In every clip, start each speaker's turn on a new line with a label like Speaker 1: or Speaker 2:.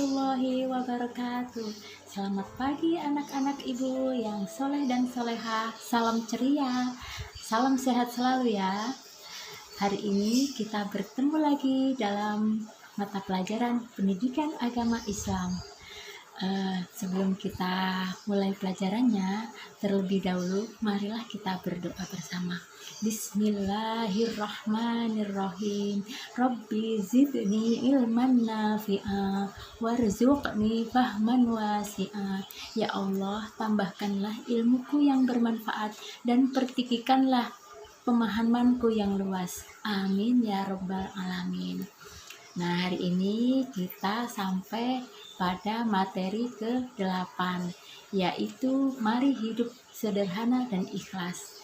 Speaker 1: warahmatullahi wabarakatuh. Selamat pagi anak-anak ibu yang soleh dan soleha. Salam ceria, salam sehat selalu ya. Hari ini kita bertemu lagi dalam mata pelajaran pendidikan agama Islam. Sebelum kita mulai pelajarannya, terlebih dahulu marilah kita berdoa bersama. Bismillahirrahmanirrahim. Rabbi zidni ilman nafi'a warzuqni fahman wasi'a. Ya Allah, tambahkanlah ilmuku yang bermanfaat dan pertikikanlah pemahamanku yang luas. Amin ya rabbal alamin. Nah, hari ini kita sampai pada materi ke-8, yaitu mari hidup sederhana dan ikhlas.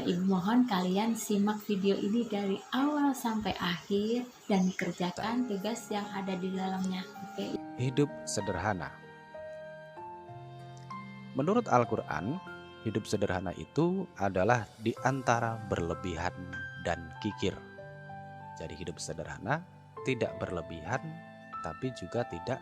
Speaker 1: Ibu mohon kalian simak video ini dari awal sampai akhir dan kerjakan tugas yang ada di dalamnya. Oke.
Speaker 2: Hidup sederhana. Menurut Al-Quran, hidup sederhana itu adalah di antara berlebihan dan kikir. Jadi hidup sederhana tidak berlebihan, tapi juga tidak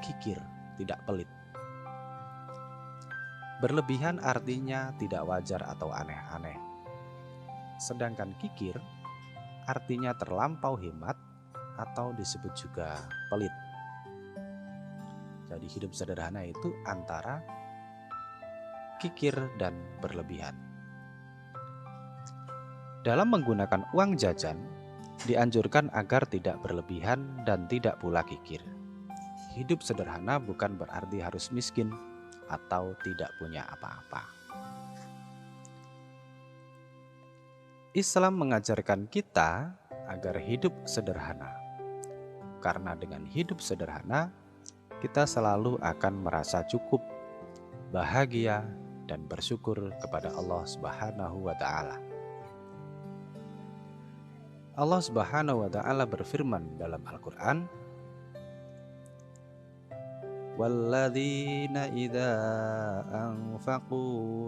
Speaker 2: kikir, tidak pelit. Berlebihan artinya tidak wajar atau aneh-aneh. Sedangkan kikir artinya terlampau hemat atau disebut juga pelit. Jadi hidup sederhana itu antara kikir dan berlebihan. Dalam menggunakan uang jajan, dianjurkan agar tidak berlebihan dan tidak pula kikir. Hidup sederhana bukan berarti harus miskin atau tidak punya apa-apa. Islam mengajarkan kita agar hidup sederhana. Karena dengan hidup sederhana, kita selalu akan merasa cukup, bahagia, dan bersyukur kepada Allah Subhanahu wa Ta'ala. Allah Subhanahu wa Ta'ala berfirman dalam Al-Quran, "Walladzina idza anfaqu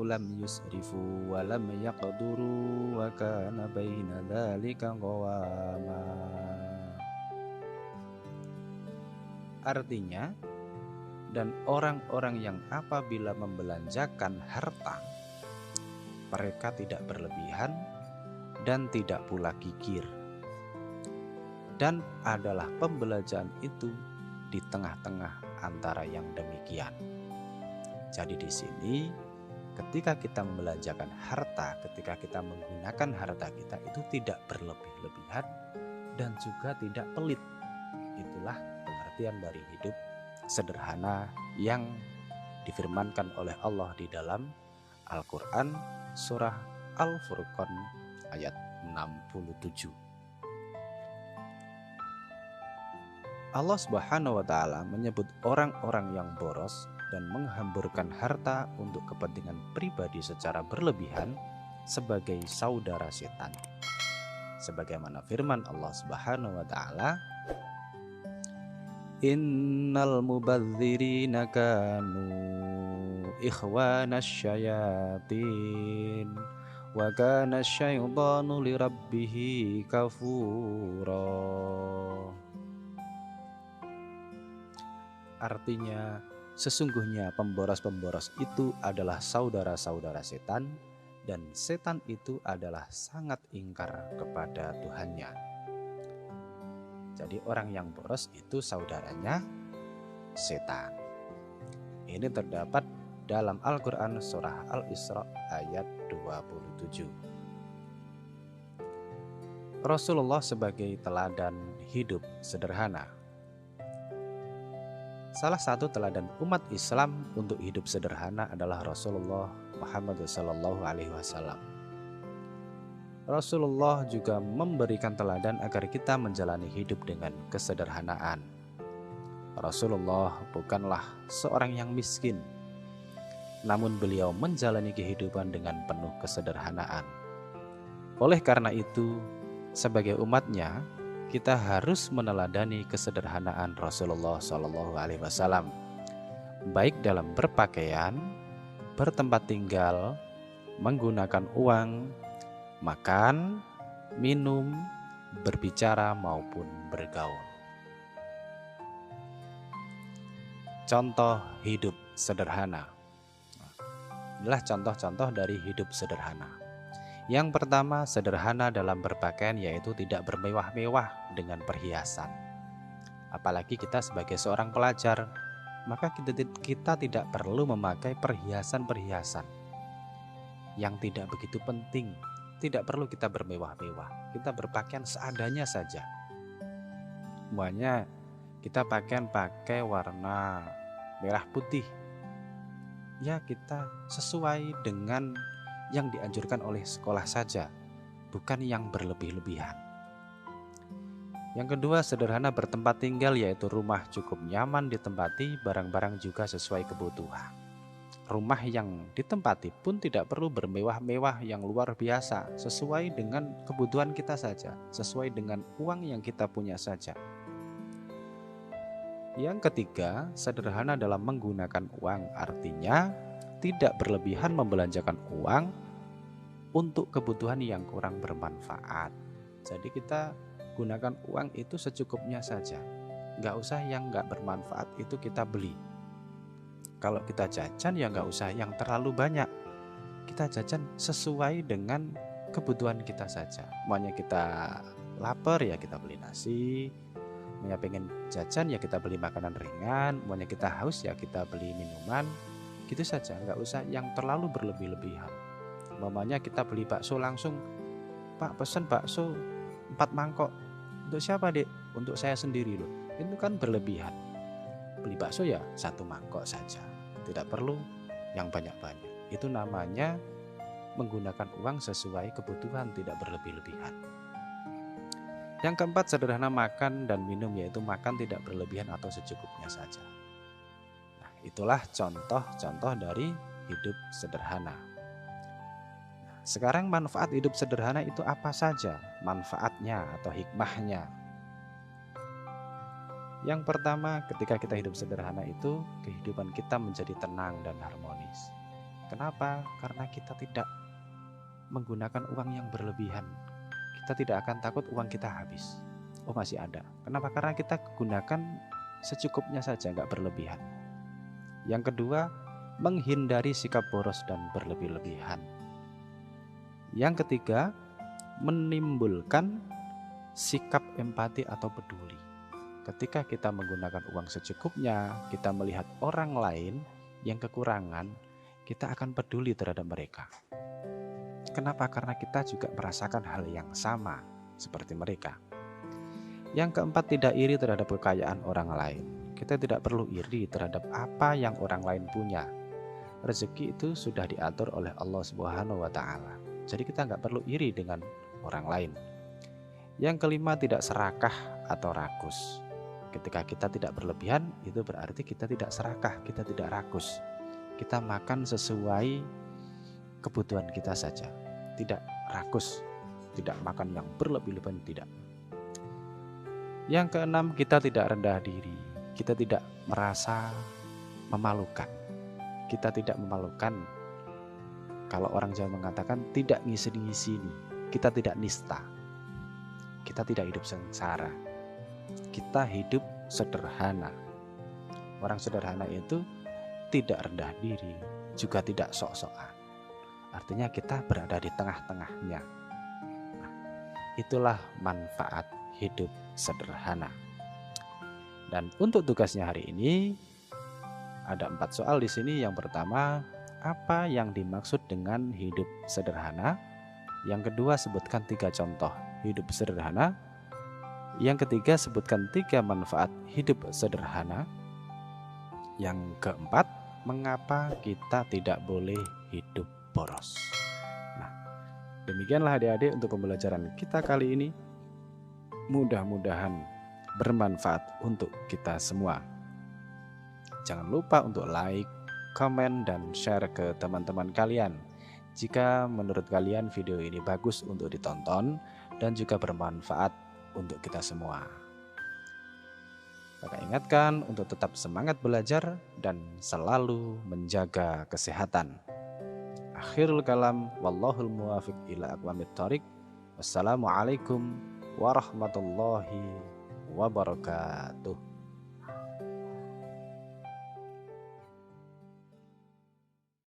Speaker 2: lam yusrifu wa lam yaqduru wa kana baina dzalika qawama." Artinya, dan orang-orang yang apabila membelanjakan harta, mereka tidak berlebihan dan tidak pula kikir. Dan adalah pembelanjaan itu di tengah-tengah antara yang demikian. Jadi di sini ketika kita membelanjakan harta, ketika kita menggunakan harta kita itu tidak berlebih-lebihan dan juga tidak pelit. Itulah pengertian dari hidup sederhana yang difirmankan oleh Allah di dalam Al-Quran surah Al-Furqan ayat 67. Allah Subhanahu wa Ta'ala menyebut orang-orang yang boros dan menghamburkan harta untuk kepentingan pribadi secara berlebihan sebagai saudara setan. Sebagaimana firman Allah Subhanahu wa Ta'ala, "Innal mubadzirina kanu ikhwanas syayatin wa kana syaitanu lirabbihi kafura." Artinya, sesungguhnya pemboros-pemboros itu adalah saudara-saudara setan, dan setan itu adalah sangat ingkar kepada Tuhannya. Jadi orang yang boros itu saudaranya setan. Ini terdapat dalam Al-Quran surah Al-Isra ayat 27. Rasulullah sebagai teladan hidup sederhana. Salah satu teladan umat Islam untuk hidup sederhana adalah Rasulullah Muhammad SAW. Rasulullah juga memberikan teladan agar kita menjalani hidup dengan kesederhanaan. Rasulullah bukanlah seorang yang miskin, namun beliau menjalani kehidupan dengan penuh kesederhanaan. Oleh karena itu, sebagai umatnya, kita harus meneladani kesederhanaan Rasulullah SAW, baik dalam berpakaian, bertempat tinggal, menggunakan uang, makan, minum, berbicara maupun bergaul. contoh hidup sederhana. Inilah contoh-contoh dari hidup sederhana. Yang pertama, sederhana dalam berpakaian, yaitu tidak bermewah-mewah dengan perhiasan. Apalagi kita sebagai seorang pelajar, maka kita tidak perlu memakai perhiasan-perhiasan yang tidak begitu penting. Tidak perlu kita bermewah-mewah. Kita berpakaian seadanya saja. Semuanya kita pakai warna merah putih. Ya, kita sesuai dengan yang dianjurkan oleh sekolah saja, bukan yang berlebih-lebihan. Yang kedua, sederhana bertempat tinggal, yaitu rumah cukup nyaman ditempati, barang-barang juga sesuai kebutuhan. Rumah yang ditempati pun tidak perlu bermewah-mewah yang luar biasa, sesuai dengan kebutuhan kita saja, sesuai dengan uang yang kita punya saja. Yang ketiga, sederhana dalam menggunakan uang, artinya tidak berlebihan membelanjakan uang untuk kebutuhan yang kurang bermanfaat. Jadi kita gunakan uang itu secukupnya saja. Nggak usah yang nggak bermanfaat itu kita beli. Kalau kita jajan ya nggak usah yang terlalu banyak. Kita jajan sesuai dengan kebutuhan kita saja. Maunya kita lapar ya kita beli nasi. Maunya pengen jajan ya kita beli makanan ringan. Maunya kita haus ya kita beli minuman. Gitu saja, nggak usah yang terlalu berlebih-lebihan. Mamanya kita beli bakso langsung, Pak pesen bakso 4 mangkok. Untuk siapa dek? Untuk saya sendiri loh. Itu kan berlebihan. Beli bakso ya 1 mangkok saja. Tidak perlu yang banyak-banyak. Itu namanya menggunakan uang sesuai kebutuhan, tidak berlebih-lebihan. Yang keempat, sederhana makan dan minum, yaitu makan tidak berlebihan atau secukupnya saja. Nah, itulah contoh-contoh dari hidup sederhana. Sekarang manfaat hidup sederhana itu apa saja manfaatnya atau hikmahnya? Yang pertama, ketika kita hidup sederhana itu kehidupan kita menjadi tenang dan harmonis. Kenapa? Karena kita tidak menggunakan uang yang berlebihan. Kita tidak akan takut uang kita habis. Oh masih ada. Kenapa? Karena kita gunakan secukupnya saja, nggak berlebihan. Yang kedua, menghindari sikap boros dan berlebih-lebihan. Yang ketiga, menimbulkan sikap empati atau peduli. Ketika kita menggunakan uang secukupnya, kita melihat orang lain yang kekurangan, kita akan peduli terhadap mereka. Kenapa? Karena kita juga merasakan hal yang sama seperti mereka. Yang keempat, tidak iri terhadap kekayaan orang lain. Kita tidak perlu iri terhadap apa yang orang lain punya. Rezeki itu sudah diatur oleh Allah Subhanahu wa Ta'ala. Jadi kita nggak perlu iri dengan orang lain. Yang kelima, tidak serakah atau rakus. Ketika kita tidak berlebihan, itu berarti kita tidak serakah, kita tidak rakus. Kita makan sesuai kebutuhan kita saja, tidak rakus, tidak makan yang berlebih-lebihan, tidak. Yang keenam, kita tidak rendah diri, kita tidak merasa memalukan. Kita tidak memalukan. Kalau orang Jawa mengatakan tidak ngisi-ngisini, kita tidak nista. Kita tidak hidup sengsara. Kita hidup sederhana. Orang sederhana itu tidak rendah diri, juga tidak sok-sokan. Artinya kita berada di tengah-tengahnya. Nah, itulah manfaat hidup sederhana. Dan untuk tugasnya hari ini ada 4 soal di sini. Yang pertama, apa yang dimaksud dengan hidup sederhana? Yang kedua, sebutkan 3 contoh hidup sederhana. Yang ketiga, sebutkan 3 manfaat hidup sederhana. Yang keempat, mengapa kita tidak boleh hidup boros. Nah, demikianlah adik-adik untuk pembelajaran kita kali ini. Mudah-mudahan bermanfaat untuk kita semua. Jangan lupa untuk like, komen, dan share ke teman-teman kalian. Jika menurut kalian video ini bagus untuk ditonton dan juga bermanfaat untuk kita semua. Kakak ingatkan untuk tetap semangat belajar dan selalu menjaga kesehatan. Akhirul kalam, wallahul muwafiq ila aqwamit thoriq. Wassalamualaikum warahmatullahi wabarakatuh.